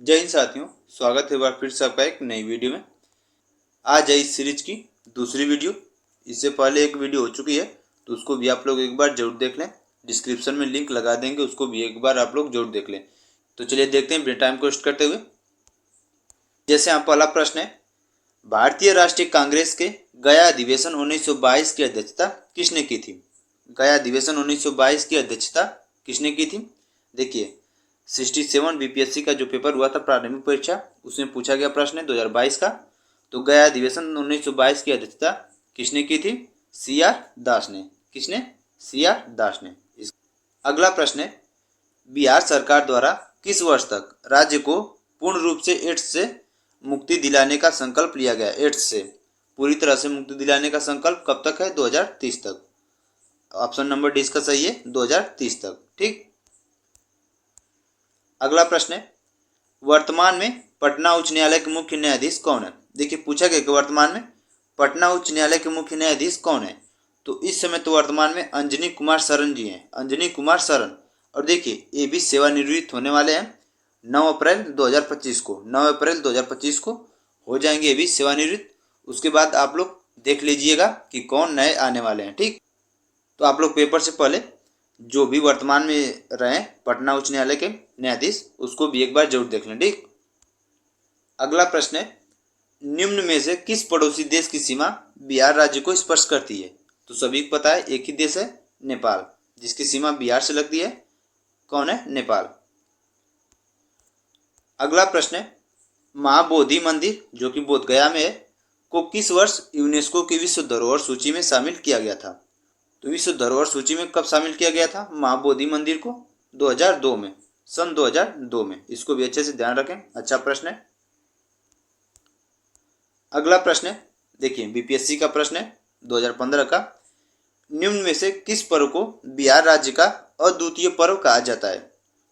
जय हिंद साथियों, स्वागत है एक बार फिर से आपका एक नई वीडियो में। आज है इस सीरीज की दूसरी वीडियो। इससे पहले एक वीडियो हो चुकी है तो उसको भी आप लोग एक बार जरूर देख लें। डिस्क्रिप्शन में लिंक लगा देंगे, उसको भी एक बार आप लोग जरूर देख लें। तो चलिए देखते हैं बिना टाइम को वेस्ट करते हुए। जैसे यहाँ पहला प्रश्न है, भारतीय राष्ट्रीय कांग्रेस के गया अधिवेशन 1922 की अध्यक्षता किसने की थी? गया अधिवेशन 1922 की अध्यक्षता किसने की थी? देखिए 67 बीपीएससी का जो पेपर हुआ था प्रारंभिक परीक्षा, उसमें पूछा गया प्रश्न है 2022 का। तो गया अधिवेशन 1922 की अध्यक्षता किसने की थी? सी आर दास ने। किसने? सी आर दास ने। अगला प्रश्न है, बिहार सरकार द्वारा किस वर्ष तक राज्य को पूर्ण रूप से एड्स से मुक्ति दिलाने का संकल्प लिया गया? एड्स से पूरी तरह से मुक्ति दिलाने का संकल्प कब तक है? 2030 तक। ऑप्शन नंबर डी इसका सही है, 2030 तक। ठीक। अगला प्रश्न है, वर्तमान में पटना उच्च न्यायालय के मुख्य न्यायाधीश कौन है? देखिए पूछा गया कि वर्तमान में पटना उच्च न्यायालय के मुख्य न्यायाधीश कौन है? तो इस समय तो वर्तमान में अंजनी कुमार शरण जी हैं, अंजनी कुमार शरण। और देखिए ये भी सेवानिवृत्त होने वाले हैं 9 अप्रैल 2025 को। 9 अप्रैल 2025 को हो जाएंगे ये भी सेवानिवृत्त। उसके बाद आप लोग देख लीजिएगा कि कौन नए आने वाले हैं। ठीक। तो आप लोग पेपर से पहले जो भी वर्तमान में रहे पटना उच्च न्यायालय के न्यायाधीश, उसको भी एक बार जरूर देख लें। ठीक। अगला प्रश्न है, निम्न में से किस पड़ोसी देश की सीमा बिहार राज्य को स्पर्श करती है? तो सभी को पता है एक ही देश है, नेपाल, जिसकी सीमा बिहार से लगती है। कौन है? नेपाल। अगला प्रश्न है, महाबोधि मंदिर जो कि बोध गया में है को किस वर्ष यूनेस्को की विश्व धरोहर सूची में शामिल किया गया था? तो विश्व धरोहर सूची में कब शामिल किया गया था महाबोधि मंदिर को? 2002 में, सन 2002 में। इसको भी अच्छे से ध्यान रखें, अच्छा प्रश्न है। अगला प्रश्न है, देखिए बीपीएससी का प्रश्न है 2015 का, निम्न में से किस पर्व को बिहार राज्य का अद्वितीय पर्व कहा जाता है?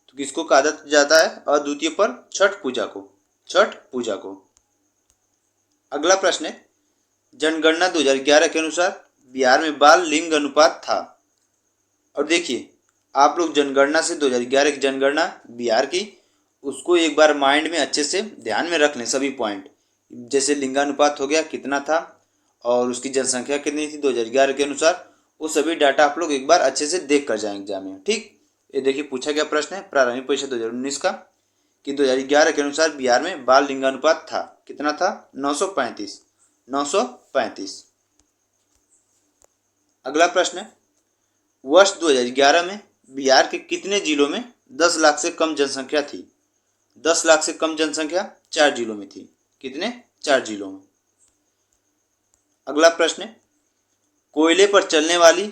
तो किसको कहा जाता है अद्वितीय पर्व? छठ पूजा को। छठ पूजा को। अगला प्रश्न है, जनगणना 2011 के अनुसार बिहार में बाल लिंग अनुपात था। और देखिए आप लोग जनगणना से 2011 की जनगणना बिहार की, उसको एक बार माइंड में अच्छे से ध्यान में रख लें सभी पॉइंट। जैसे लिंगानुपात हो गया कितना था और उसकी जनसंख्या कितनी थी 2011 के अनुसार, वो सभी डाटा आप लोग एक बार अच्छे से देख कर जाएंगे एग्जाम में। ठीक। ये देखिए पूछा गया प्रश्न है प्रारंभिक परीक्षा 2019 का कि 2011 के अनुसार बिहार में बाल लिंगानुपात था। कितना था? 935। 935। अगला प्रश्न है, वर्ष 2011 में बिहार के कितने जिलों में 10 लाख से कम जनसंख्या थी? 10 लाख से कम जनसंख्या 4 जिलों में थी। कितने? 4 जिलों में। अगला प्रश्न है, कोयले पर चलने वाली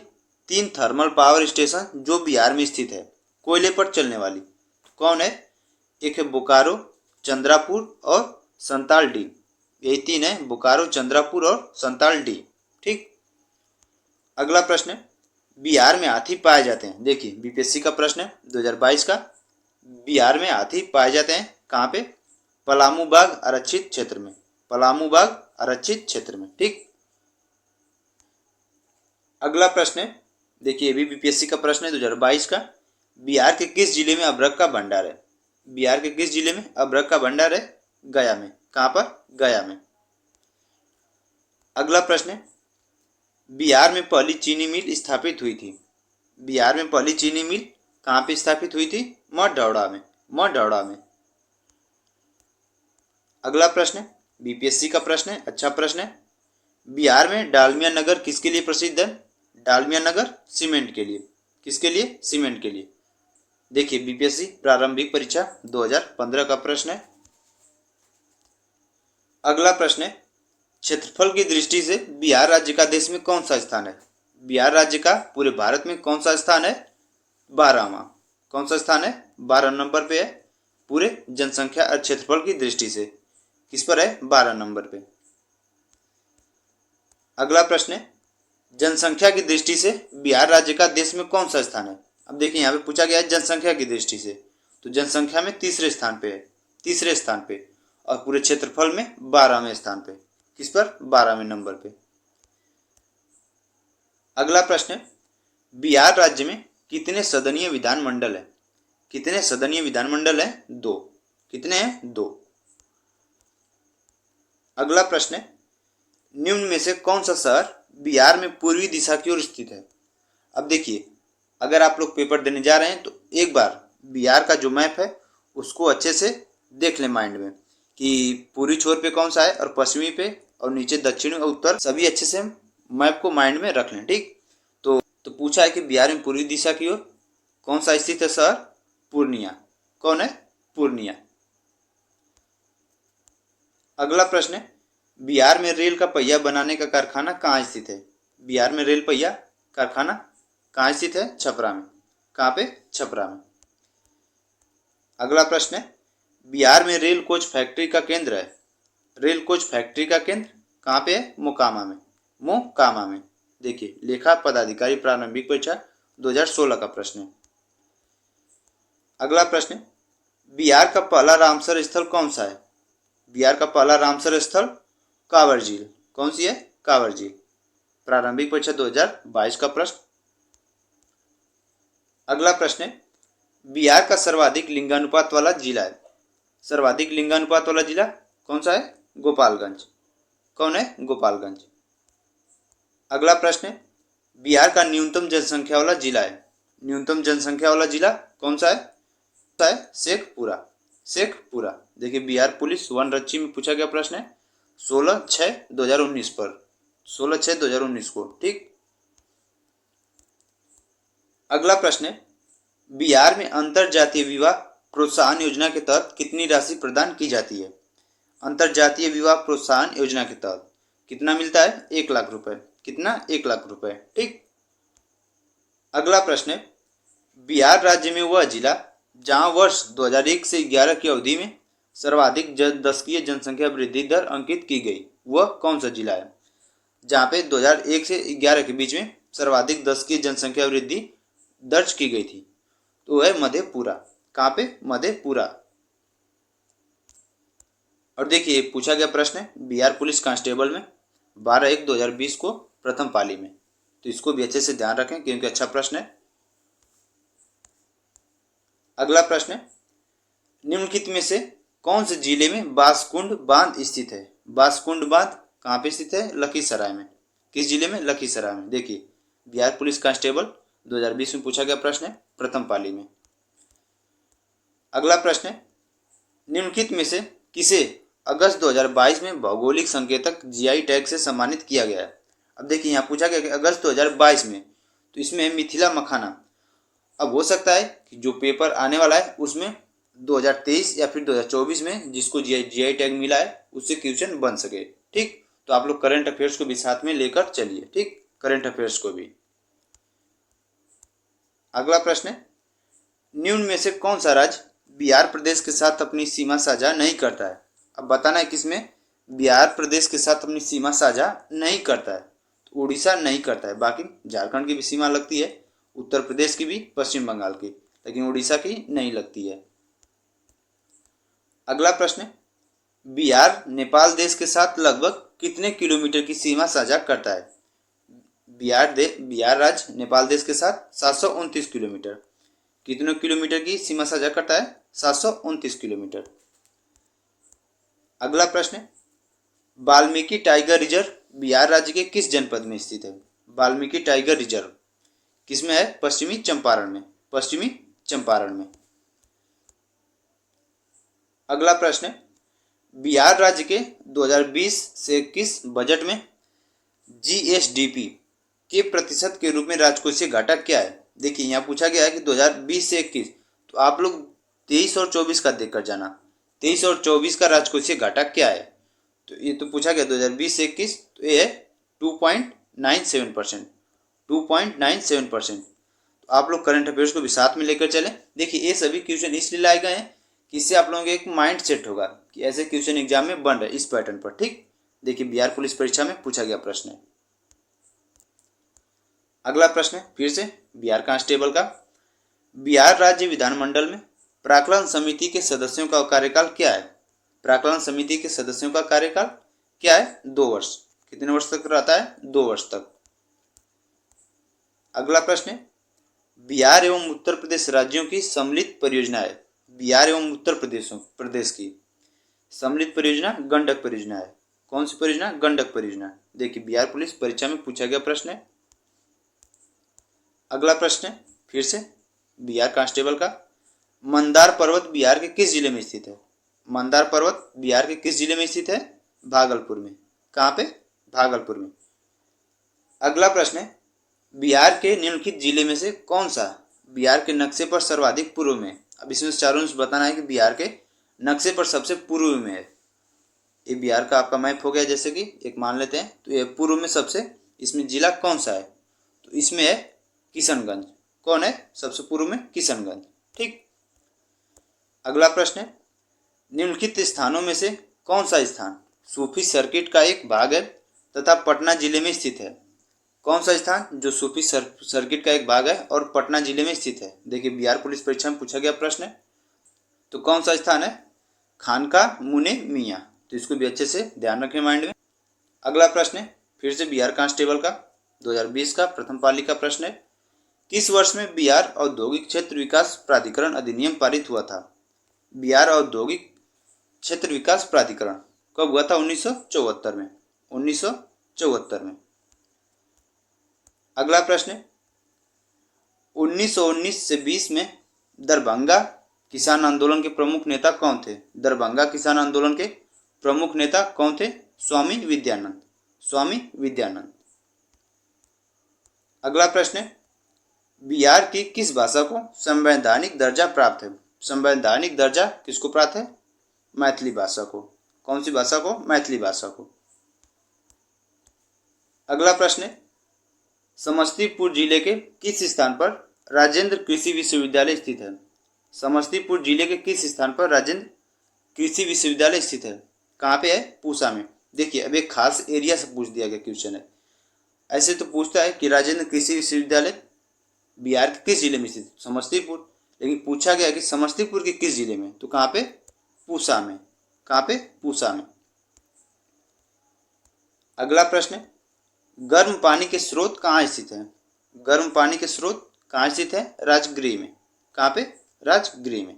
3 थर्मल पावर स्टेशन जो बिहार में स्थित है, कोयले पर चलने वाली कौन है? एक है बोकारो, चंद्रापुर और संताल डी। यही 3 है, बोकारो, चंद्रापुर और संताल डी। ठीक। अगला प्रश्न है, बिहार में हाथी पाए जाते हैं। देखिए बीपीएससी का प्रश्न है 2022 का, बिहार में हाथी पाए जाते हैं कहाँ पे? पलामू बाग आरक्षित क्षेत्र में। पलामू बाग आरक्षित क्षेत्र में। ठीक। अगला प्रश्न है, देखिए ये भी बीपीएससी का प्रश्न है 2022 का, बिहार के किस जिले में अभ्रक का भंडार है? बिहार के किस जिले में अभ्रक का भंडार है? गया में। कहाँ पर? गया में। अगला प्रश्न है, बिहार में पहली चीनी मिल स्थापित हुई थी। बिहार में पहली चीनी मिल कहाँ पे स्थापित हुई थी? मढ़ौरा में। मढ़ौरा में। अगला प्रश्न है, बीपीएससी का प्रश्न है, अच्छा प्रश्न है, बिहार में डालमिया नगर किसके लिए प्रसिद्ध है? डालमिया नगर सीमेंट के लिए। किसके लिए? सीमेंट के लिए। देखिए बीपीएससी प्रारंभिक परीक्षा 2015 का प्रश्न है। अगला प्रश्न है, क्षेत्रफल की दृष्टि से बिहार राज्य का देश में कौन सा स्थान है? बिहार राज्य का पूरे भारत में कौन सा स्थान है? 12वां। कौन सा स्थान है? 12 नंबर पे है पूरे जनसंख्या और क्षेत्रफल की दृष्टि से। किस पर है? 12 नंबर पे। अगला प्रश्न है, जनसंख्या की दृष्टि से बिहार राज्य का देश में कौन सा स्थान है? अब देखिए यहाँ पे पूछा गया है जनसंख्या की दृष्टि से, तो जनसंख्या में तीसरे स्थान पे है। तीसरे स्थान पे। और पूरे क्षेत्रफल में 12वें स्थान पे। किस पर? 12वें नंबर पे। अगला प्रश्न है, बिहार राज्य में कितने सदनीय विधानमंडल है? कितने सदनीय विधानमंडल है? 2। कितने हैं? 2। अगला प्रश्न है, निम्न में से कौन सा शहर बिहार में पूर्वी दिशा की ओर स्थित है? अब देखिए, अगर आप लोग पेपर देने जा रहे हैं तो एक बार बिहार का जो मैप है उसको अच्छे से देख लें माइंड में कि पूर्वी छोर पे कौन सा है और पश्चिमी पे और नीचे दक्षिण और उत्तर, सभी अच्छे से मैप को माइंड में रख लें। ठीक, तो पूछा है कि बिहार में पूर्वी दिशा की ओर कौन सा स्थित है शहर? पूर्णिया। कौन है? पूर्णिया। अगला प्रश्न है, बिहार में रेल का पहिया बनाने का कारखाना कहाँ स्थित है? बिहार में रेल पहिया कारखाना कहाँ स्थित है? छपरा में। कहाँ पे? छपरा में। अगला प्रश्न है, बिहार में रेल कोच फैक्ट्री का केंद्र है। रेल कोच फैक्ट्री का केंद्र कहाँ पे है? मोकामा में। मोकामा में। देखिए, लेखा पदाधिकारी प्रारंभिक परीक्षा 2016 का प्रश्न है। अगला प्रश्न है, बिहार का पहला रामसर स्थल कौन सा है? बिहार का पहला रामसर स्थल कांवर झील। कौन सी है? कांवर झील। प्रारंभिक परीक्षा 2022 का प्रश्न। अगला प्रश्न है, बिहार का सर्वाधिक लिंगानुपात वाला जिला है। सर्वाधिक लिंगानुपात वाला जिला कौन सा है? गोपालगंज। कौन है? गोपालगंज। अगला प्रश्न है, बिहार का न्यूनतम जनसंख्या वाला जिला है। न्यूनतम जनसंख्या वाला जिला कौन सा है? शेखपुरा। शेखपुरा। देखिए, बिहार पुलिस वन रक्षी में पूछा गया प्रश्न है 16/6/2019 पर, 16/6/2019 को। ठीक। अगला प्रश्न है, बिहार में अंतर जातीय विवाह प्रोत्साहन योजना के तहत कितनी राशि प्रदान की जाती है? अंतर जातीय विवाह प्रोत्साहन योजना के तहत कितना मिलता है? 1,00,000 रुपए। कितना? 1,00,000 रुपए। ठीक। अगला प्रश्न है, बिहार राज्य में वह जिला जहां वर्ष 2001 से 11 की अवधि में सर्वाधिक दशकीय जनसंख्या वृद्धि दर अंकित की गई, वह कौन सा जिला है? जहां पे 2001 से 11 के बीच में सर्वाधिक दशकीय जनसंख्या वृद्धि दर्ज की गई थी, तो वह है मधेपुरा। कहाँ पे? मधेपुरा। और देखिए, पूछा गया प्रश्न है बिहार पुलिस कांस्टेबल में 12/1/2020 को प्रथम पाली में, तो इसको भी अच्छे से ध्यान रखें क्योंकि अच्छा प्रश्न है। अगला प्रश्न है, निम्नलिखित में से कौन से जिले में बांसकुंड बांध स्थित है? बांसकुंड बांध कहाँ पे स्थित है? लखीसराय में। किस जिले में? लखीसराय में। देखिए, बिहार पुलिस कांस्टेबल 2020 में पूछा गया प्रश्न है प्रथम पाली में। अगला प्रश्न है, निम्नलिखित में से किसे अगस्त 2022 में भौगोलिक संकेतक जीआई टैग से सम्मानित किया गया है? अब देखिए, यहाँ पूछा गया कि अगस्त 2022 में, तो इसमें मिथिला मखाना। अब हो सकता है कि जो पेपर आने वाला है उसमें 2023 या फिर 2024 में जिसको जीआई टैग मिला है उससे क्वेश्चन बन सके। ठीक, तो आप लोग करंट अफेयर्स को भी साथ में लेकर चलिए। ठीक, करंट अफेयर्स को भी। अगला प्रश्न है, निम्न में से कौन सा राज्य बिहार प्रदेश के साथ अपनी सीमा साझा नहीं करता है? अब बताना है किसमें बिहार प्रदेश के साथ अपनी सीमा साझा नहीं करता है। तो उड़ीसा नहीं करता है, बाकी झारखंड की भी सीमा लगती है, उत्तर प्रदेश की भी, पश्चिम बंगाल की, लेकिन उड़ीसा की नहीं लगती है। अगला प्रश्न है, बिहार नेपाल देश के साथ लगभग कितने किलोमीटर की सीमा साझा करता है? बिहार राज्य नेपाल देश के साथ 729 किलोमीटर। कितने किलोमीटर की सीमा साझा करता है? 729 किलोमीटर। अगला प्रश्न है, वाल्मीकि टाइगर रिजर्व बिहार राज्य के किस जनपद में स्थित है? वाल्मीकि टाइगर रिजर्व किसमें है? पश्चिमी चंपारण में। पश्चिमी चंपारण में। अगला प्रश्न है, बिहार राज्य के 2020 से 21 बजट में जीएसडीपी के प्रतिशत के रूप में राजकोषीय घाटा क्या है? देखिए, यहाँ पूछा गया है कि 2020 से 21, तो आप लोग 23 और 24 का देखकर जाना। 23 और 24 का राजकोषीय घाटा क्या है? तो ये तो पूछा गया 2020 से 21, तो ये है 2.97%। 2.97%। तो आप लोग करंट अफेयर्स को भी साथ में लेकर चलें। देखिए, ये सभी क्वेश्चन इसलिए लाए गए हैं कि इससे आप लोगों का एक माइंड सेट होगा कि ऐसे क्वेश्चन एग्जाम में बन रहे इस पैटर्न पर। ठीक, देखिए, बिहार पुलिस परीक्षा में पूछा गया प्रश्न है। अगला प्रश्न है फिर से बिहार कांस्टेबल का, बिहार राज्य विधानमंडल में प्राक्कलन समिति के सदस्यों का कार्यकाल क्या है? प्राक्कलन समिति के सदस्यों का कार्यकाल क्या है? 2 वर्ष। कितने वर्ष तक रहता है? 2 वर्ष तक। अगला प्रश्न है, बिहार एवं उत्तर प्रदेश राज्यों की सम्मिलित परियोजना है। बिहार एवं उत्तर प्रदेश की सम्मिलित परियोजना गंडक परियोजना है। कौन सी परियोजना? गंडक परियोजना। देखिए बिहार पुलिस परीक्षा में पूछा गया प्रश्न है। अगला प्रश्न है फिर से बिहार कांस्टेबल का, मंदार पर्वत बिहार के किस जिले में स्थित है? मंदार पर्वत बिहार के किस जिले में स्थित है? भागलपुर में। कहाँ पे? भागलपुर में। अगला प्रश्न है बिहार के निम्नलिखित जिले में से कौन सा बिहार के नक्शे पर सर्वाधिक पूर्व में? अब इसमें चारों से बताना है कि बिहार के नक्शे पर सबसे पूर्व में है। ये बिहार का आपका मैप हो गया, जैसे कि एक मान लेते हैं, तो ये पूर्व में सबसे, इसमें जिला कौन सा है? तो इसमें है किशनगंज। कौन है सबसे पूर्व में? किशनगंज। ठीक। अगला प्रश्न है निम्नलिखित स्थानों में से कौन सा स्थान सूफी सर्किट का एक भाग है तथा पटना जिले में स्थित है? कौन सा स्थान जो सूफी सर्किट का एक भाग है और पटना जिले में स्थित है? देखिए बिहार पुलिस परीक्षा में पूछा गया प्रश्न है। तो कौन सा स्थान है? खानका मुने मियाँ। तो इसको भी अच्छे से ध्यान रखें माइंड में। अगला प्रश्न है फिर से बिहार कांस्टेबल का 2020 का प्रथम पाली का प्रश्न है, किस वर्ष में बिहार औद्योगिक क्षेत्र विकास प्राधिकरण अधिनियम पारित हुआ था? बिहार औद्योगिक क्षेत्र विकास प्राधिकरण कब हुआ था? 1974 में। 1974 में। अगला प्रश्न है 1919 से 20 में दरभंगा किसान आंदोलन के प्रमुख नेता कौन थे? दरभंगा किसान आंदोलन के प्रमुख नेता कौन थे? स्वामी विद्यानंद। स्वामी विद्यानंद। अगला प्रश्न है बिहार की किस भाषा को संवैधानिक दर्जा प्राप्त है? संवैधानिक दर्जा किसको प्राप्त है? मैथिली भाषा को। कौन सी भाषा को? मैथिली भाषा को। अगला प्रश्न है समस्तीपुर जिले के किस स्थान पर राजेंद्र कृषि विश्वविद्यालय स्थित है? समस्तीपुर जिले के किस स्थान पर राजेंद्र कृषि विश्वविद्यालय स्थित है? कहाँ पे है? पूसा में। देखिए अब एक खास एरिया से पूछ दिया गया क्वेश्चन है। ऐसे तो पूछता है कि राजेंद्र कृषि विश्वविद्यालय बिहार के किस जिले में स्थित? समस्तीपुर। लेकिन पूछा गया कि समस्तीपुर के किस जिले में? तो कहाँ पे? पूसा में। कहाँ पे? पूसा में। अगला प्रश्न है गर्म पानी के स्रोत कहाँ स्थित है? गर्म पानी के स्रोत कहाँ स्थित है? राजगृह में। कहाँ पे? राजगृह में।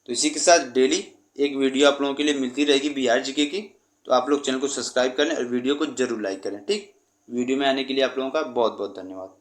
तो इसी के साथ डेली एक वीडियो आप लोगों के लिए मिलती रहेगी बिहार जीके की। तो आप लोग चैनल को सब्सक्राइब कर लें और वीडियो को जरूर लाइक करें। ठीक। वीडियो में आने के लिए आप लोगों का बहुत बहुत धन्यवाद।